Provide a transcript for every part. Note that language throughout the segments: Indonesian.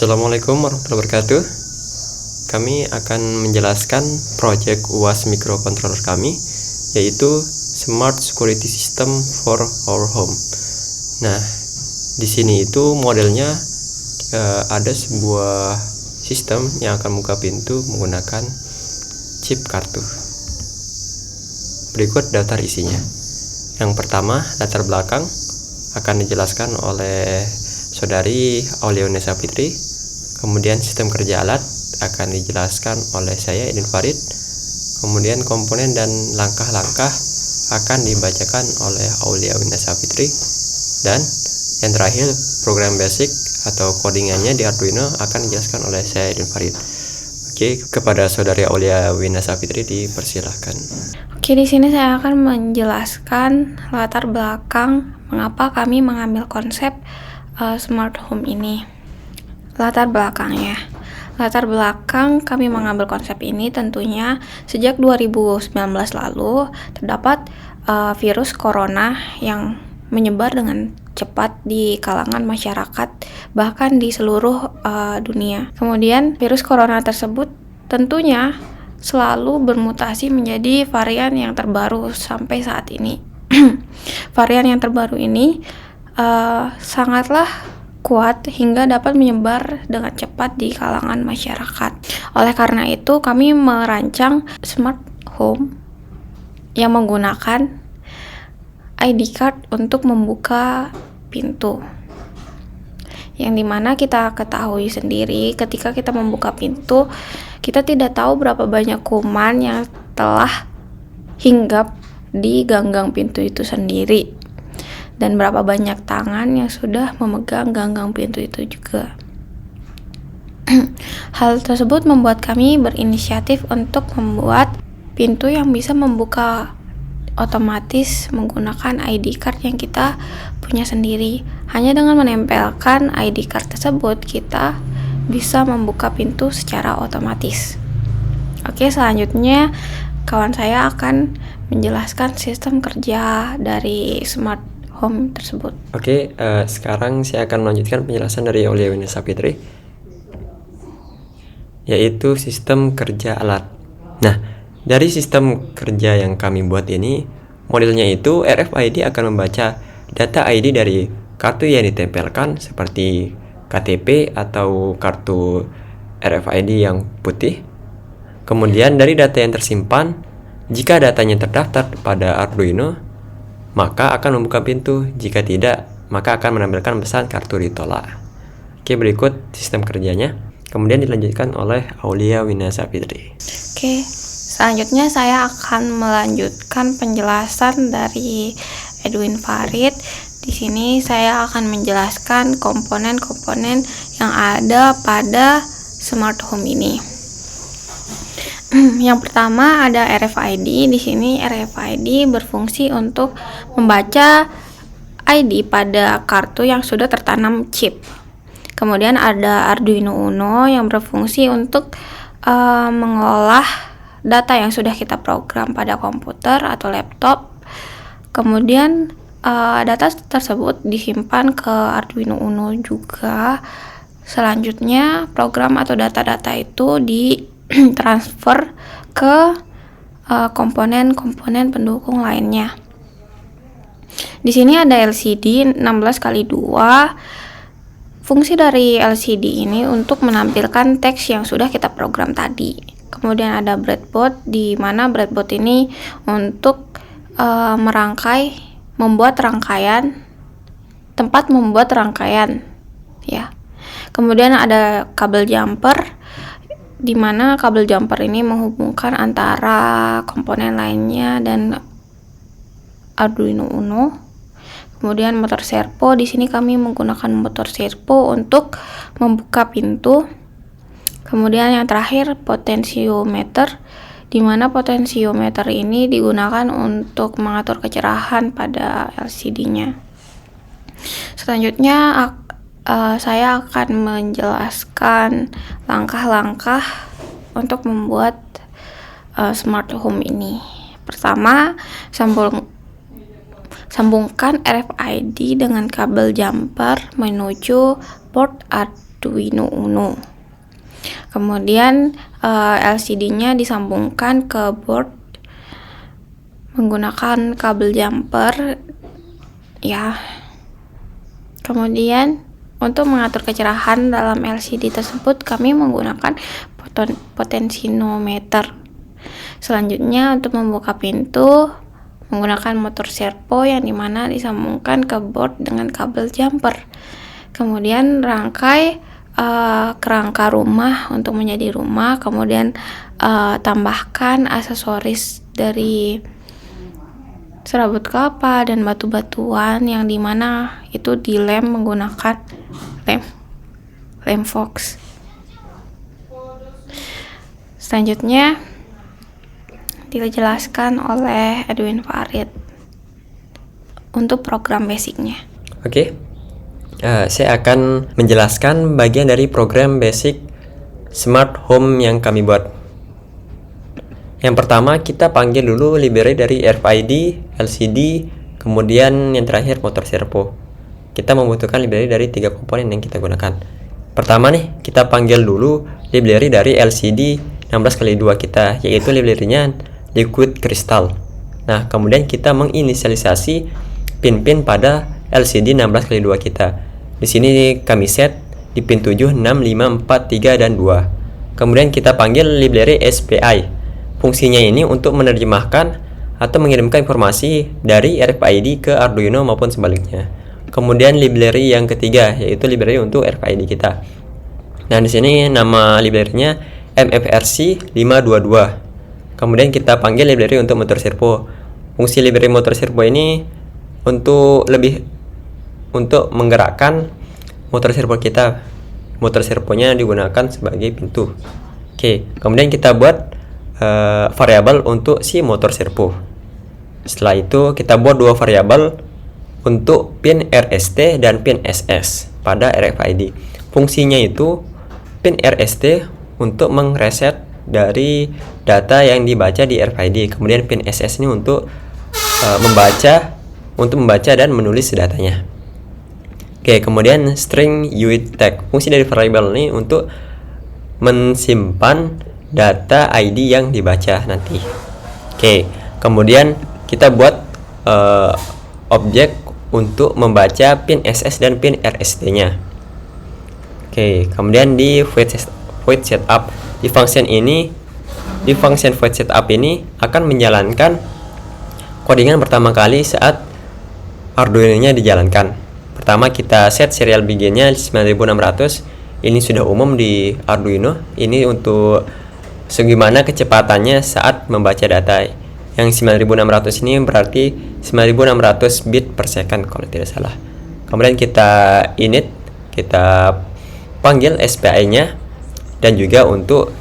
Assalamualaikum warahmatullahi wabarakatuh. Kami akan menjelaskan proyek UAS microcontroller kami, yaitu Smart Security System for Our Home. Nah, di sini itu modelnya ada sebuah sistem yang akan membuka pintu menggunakan chip kartu. Berikut daftar isinya. Yang pertama, latar belakang akan dijelaskan oleh Saudari Aulia Unesa Fitri. Kemudian sistem kerja alat akan dijelaskan oleh saya, Idin Farid. Kemudian komponen dan langkah-langkah akan dibacakan oleh Aulia Unesa Fitri. Dan yang terakhir, program basic atau codingannya di Arduino akan dijelaskan oleh saya, Idin Farid. Oke, kepada Saudari Aulia Unesa Fitri dipersilahkan. Oke, di sini saya akan menjelaskan latar belakang mengapa kami mengambil konsep smart home ini. Latar belakang kami mengambil konsep ini tentunya sejak 2019 lalu terdapat virus corona yang menyebar dengan cepat di kalangan masyarakat, bahkan di seluruh dunia. Kemudian virus corona tersebut tentunya selalu bermutasi menjadi varian yang terbaru sampai saat ini. Varian yang terbaru ini sangatlah kuat hingga dapat menyebar dengan cepat di kalangan masyarakat. Oleh karena itu, kami merancang smart home yang menggunakan ID card untuk membuka pintu. Yang dimana kita ketahui sendiri ketika kita membuka pintu, kita tidak tahu berapa banyak kuman yang telah hinggap di ganggang pintu itu sendiri, dan berapa banyak tangan yang sudah memegang ganggang pintu itu juga. Hal tersebut membuat kami berinisiatif untuk membuat pintu yang bisa membuka otomatis menggunakan ID card yang kita punya sendiri. Hanya dengan menempelkan ID card tersebut, kita bisa membuka pintu secara otomatis. Oke, selanjutnya kawan saya akan menjelaskan sistem kerja dari smart home tersebut. Oke, sekarang saya akan melanjutkan penjelasan dari Aulia Unesa Fitri, yaitu sistem kerja alat. Nah, dari sistem kerja yang kami buat ini, modelnya itu RFID akan membaca data ID dari kartu yang ditempelkan seperti KTP atau kartu RFID yang putih. Kemudian dari data yang tersimpan, jika datanya terdaftar pada Arduino, maka akan membuka pintu. Jika tidak, maka akan menampilkan pesan kartu ditolak. Oke, berikut sistem kerjanya. Kemudian dilanjutkan oleh Aulia Unesa Fitri. Oke, selanjutnya saya akan melanjutkan penjelasan dari Edwin Farid. Di sini saya akan menjelaskan komponen-komponen yang ada pada smart home ini. Yang pertama ada RFID. Di sini RFID berfungsi untuk membaca ID pada kartu yang sudah tertanam chip. Kemudian ada Arduino Uno yang berfungsi untuk mengolah data yang sudah kita program pada komputer atau laptop. Kemudian data tersebut disimpan ke Arduino Uno juga. Selanjutnya program atau data-data itu ditransfer ke komponen-komponen pendukung lainnya. Di sini ada LCD 16x2. Fungsi dari LCD ini untuk menampilkan teks yang sudah kita program tadi. Kemudian ada breadboard, di mana breadboard ini untuk tempat membuat rangkaian, ya. Kemudian ada kabel jumper, di mana kabel jumper ini menghubungkan antara komponen lainnya dan Arduino Uno. Kemudian motor servo, di sini kami menggunakan motor servo untuk membuka pintu. Kemudian yang terakhir potensiometer, di mana potensiometer ini digunakan untuk mengatur kecerahan pada LCD-nya. Selanjutnya saya akan menjelaskan langkah-langkah untuk membuat smart home ini. Pertama, sambungkan RFID dengan kabel jumper menuju port Arduino Uno. Kemudian LCD-nya disambungkan ke board menggunakan kabel jumper ya. Kemudian untuk mengatur kecerahan dalam LCD tersebut kami menggunakan potentiometer. Selanjutnya untuk membuka pintu menggunakan motor servo yang dimana disambungkan ke board dengan kabel jumper. Kemudian rangkai kerangka rumah untuk menjadi rumah. Kemudian tambahkan aksesoris dari serabut kelapa dan batu-batuan yang dimana itu dilem menggunakan lem Fox. Selanjutnya dijelaskan oleh Edwin Farid untuk program basicnya. Oke, saya akan menjelaskan bagian dari program basic smart home yang kami buat. Yang pertama kita panggil dulu library dari RFID, LCD, kemudian yang terakhir motor servo. Kita membutuhkan library dari 3 komponen yang kita gunakan. Pertama nih, kita panggil dulu library dari LCD 16x2 kita, yaitu library-nya Liquid Crystal. Nah, kemudian kita menginisialisasi pin-pin pada LCD 16x2 kita. Di sini kami set di pin 7, 6, 5, 4, 3, dan 2. Kemudian kita panggil library SPI. Fungsinya ini untuk menerjemahkan atau mengirimkan informasi dari RFID ke Arduino maupun sebaliknya. Kemudian library yang ketiga yaitu library untuk RFID kita. Nah, di sini nama library-nya MFRC 522. Kemudian kita panggil library untuk motor servo. Fungsi library motor servo ini untuk menggerakkan motor servo kita. Motor servonya digunakan sebagai pintu. Oke, kemudian kita buat variabel untuk si motor servo. Setelah itu kita buat 2 variabel untuk pin RST dan pin SS pada RFID. Fungsinya itu pin RST untuk mengreset dari data yang dibaca di RFID. Kemudian pin SS ini untuk membaca dan menulis datanya. Oke, kemudian string UID tag. Fungsi dari variabel ini untuk mensimpan data ID yang dibaca nanti. Oke, kemudian kita buat objek untuk membaca pin SS dan pin RST-nya. Oke, kemudian di void setup, di function void setup ini akan menjalankan codingan pertama kali saat Arduino-nya dijalankan. Pertama kita set serial begin-nya 9600. Ini sudah umum di Arduino. Ini untuk segimana kecepatannya saat membaca data. Yang 9600 ini berarti 9600 bit per second kalau tidak salah. Kemudian kita init, kita panggil SPI-nya dan juga untuk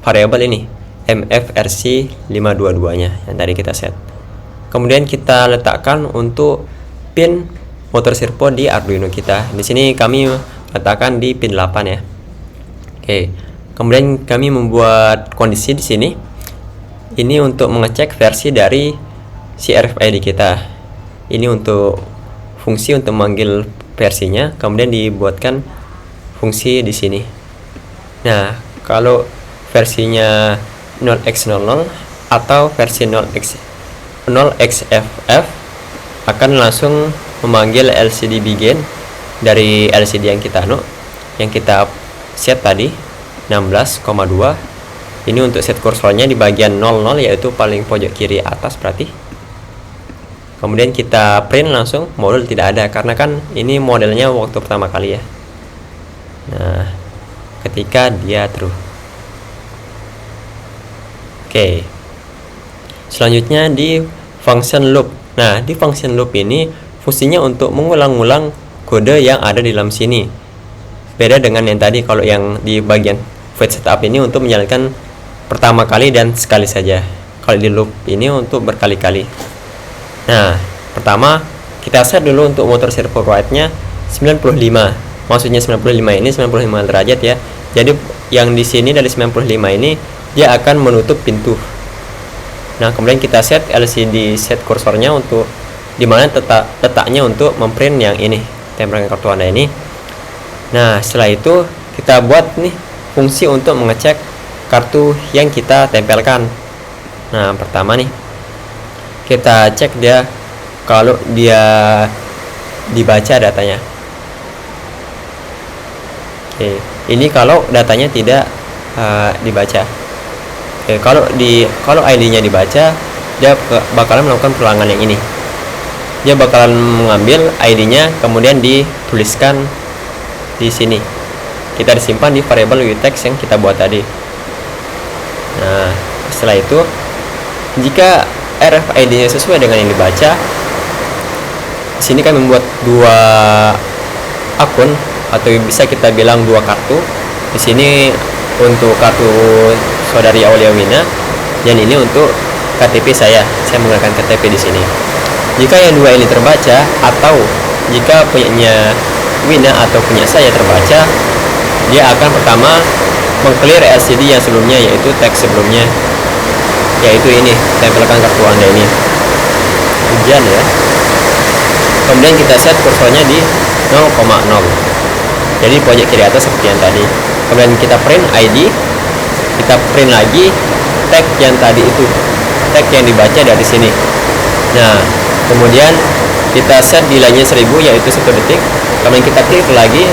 variabel ini MFRC 522-nya yang tadi kita set. Kemudian kita letakkan untuk pin motor servo di Arduino kita. Di sini kami letakkan di pin 8 ya. Oke. Kemudian kami membuat kondisi di sini. Ini untuk mengecek versi dari si RFID kita. Ini untuk fungsi untuk memanggil versinya, kemudian dibuatkan fungsi di sini. Nah, kalau versinya 0x00 atau versi 0xFF akan langsung memanggil LCD begin dari LCD yang kita set tadi 16,2. Ini untuk set kursornya di bagian 00, yaitu paling pojok kiri atas berarti. Kemudian kita print langsung, modul tidak ada karena kan ini modelnya waktu pertama kali ya. Nah, ketika dia true. Oke. Selanjutnya di function loop. Nah, di function loop ini fungsinya untuk mengulang-ulang kode yang ada di dalam sini. Beda dengan yang tadi, kalau yang di bagian void setup ini untuk menjalankan pertama kali dan sekali saja. Kalau di loop ini untuk berkali-kali. Nah, pertama kita set dulu untuk motor servo right-nya 95. Maksudnya 95 ini 95 derajat ya. Jadi yang di sini dari 95 ini dia akan menutup pintu. Nah, kemudian kita set LCD set kursornya untuk dimana letaknya untuk memprint yang ini, tempelan kartu Anda ini. Nah, setelah itu kita buat nih fungsi untuk mengecek kartu yang kita tempelkan. Nah, pertama nih kita cek dia kalau dia dibaca datanya. Oke, ini kalau datanya tidak dibaca. Oke, kalau ID-nya dibaca, dia bakalan melakukan perulangan yang ini. Dia bakalan mengambil ID-nya kemudian dituliskan di sini. Kita disimpan di variabel utext yang kita buat tadi. Nah, setelah itu jika RFID-nya sesuai dengan yang dibaca, di sini kami membuat dua akun atau bisa kita bilang dua kartu. Di sini untuk kartu saudari Aulia Wina dan ini untuk KTP saya. Saya menggunakan KTP di sini. Jika yang dua ini terbaca atau jika punyanya Wina atau punya saya terbaca, dia akan pertama mengclear LCD yang sebelumnya, yaitu teks sebelumnya, yaitu ini, tempelkan kartu Anda ini, hujan ya. Kemudian kita set kursornya di 0,0, jadi pojok kiri atas seperti yang tadi. Kemudian kita print ID, kita print lagi tag yang tadi itu, tag yang dibaca dari sini. Nah, kemudian kita set delay-nya 1000, yaitu 1 detik. Kemudian kita klik lagi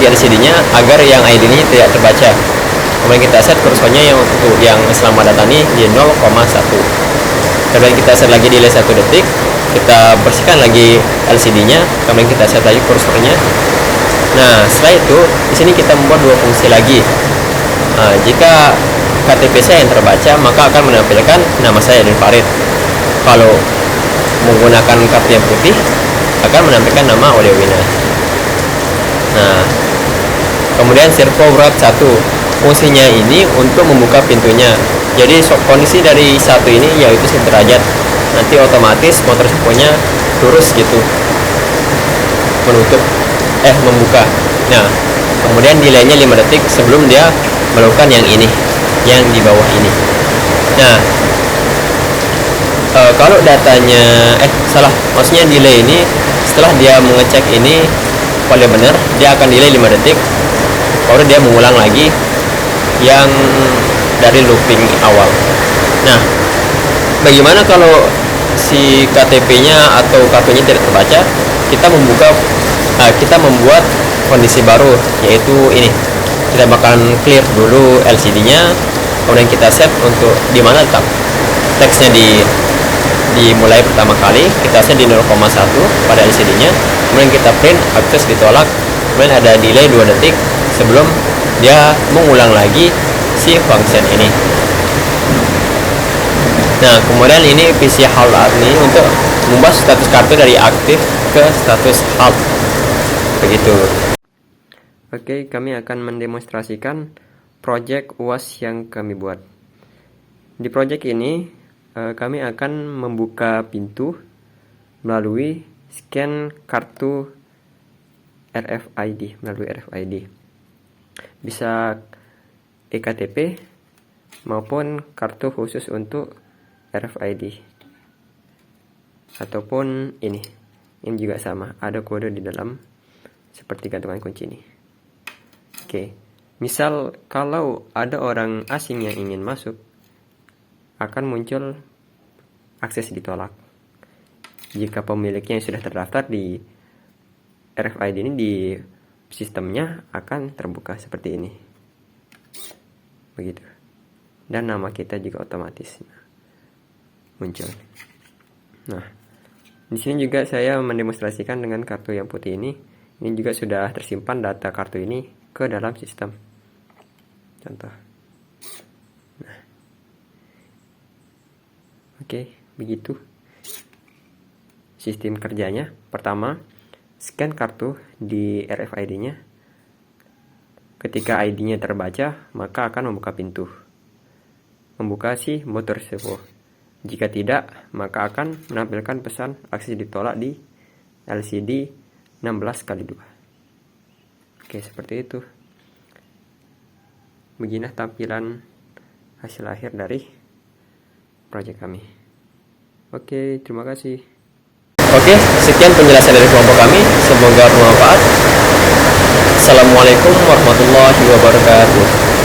LCD-nya agar yang ID-nya tidak terbaca. Kemudian kita set kursornya yang untuk yang selama data ini di 0,1. Kemudian kita set lagi delay 1 detik. Kita bersihkan lagi LCD-nya. Kemudian kita set lagi kursornya. Nah, setelah itu di sini kita membuat dua fungsi lagi. Nah, jika KTP saya yang terbaca, maka akan menampilkan nama saya dan Farid. Kalau menggunakan kartu yang putih, akan menampilkan nama Aulia Wina. Nah, kemudian servo berat 1, fungsinya ini untuk membuka pintunya. Jadi kondisi dari satu ini yaitu 1 derajat, nanti otomatis motor servonya lurus gitu, membuka. Nah, kemudian delaynya 5 detik sebelum dia melakukan yang ini, yang di bawah ini. Nah, kalau datanya maksudnya delay ini setelah dia mengecek ini kalau benar, dia akan delay 5 detik, baru dia mengulang lagi yang dari looping awal. Nah, bagaimana kalau si KTP-nya atau kartunya tidak terbaca? Kita membuat kondisi baru, yaitu ini. Kita bakalan clear dulu LCD-nya, kemudian kita set untuk di mana letak teksnya dimulai pertama kali, kita set di 0,1 pada LCD-nya, kemudian kita print akses ditolak, kemudian ada delay 2 detik sebelum dia mengulang lagi si function ini. Nah, kemudian ini PC halt ini untuk mengubah status kartu dari aktif ke status halt, begitu. Oke, kami akan mendemonstrasikan project UAS yang kami buat. Di project ini kami akan membuka pintu melalui scan kartu melalui RFID. Bisa eKTP maupun kartu khusus untuk RFID. Ataupun ini juga sama, ada kode di dalam seperti gantungan kunci ini. Oke, misal kalau ada orang asing yang ingin masuk, akan muncul akses ditolak. Jika pemiliknya yang sudah terdaftar di RFID ini, di sistemnya akan terbuka seperti ini, begitu. Dan nama kita juga otomatis muncul. Nah, di sini juga saya mendemonstrasikan dengan kartu yang putih ini. Ini juga sudah tersimpan data kartu ini ke dalam sistem. Contoh. Nah. Oke, begitu sistem kerjanya. Pertama, scan kartu di RFID-nya. Ketika ID-nya terbaca, maka akan membuka pintu, membuka si motor servo. Jika tidak, maka akan menampilkan pesan akses ditolak di LCD 16x2. Oke, seperti itu. Beginilah tampilan hasil akhir dari proyek kami. Oke, terima kasih. Oke, sekian penjelasan dari kelompok kami. Semoga bermanfaat. Assalamualaikum warahmatullahi wabarakatuh.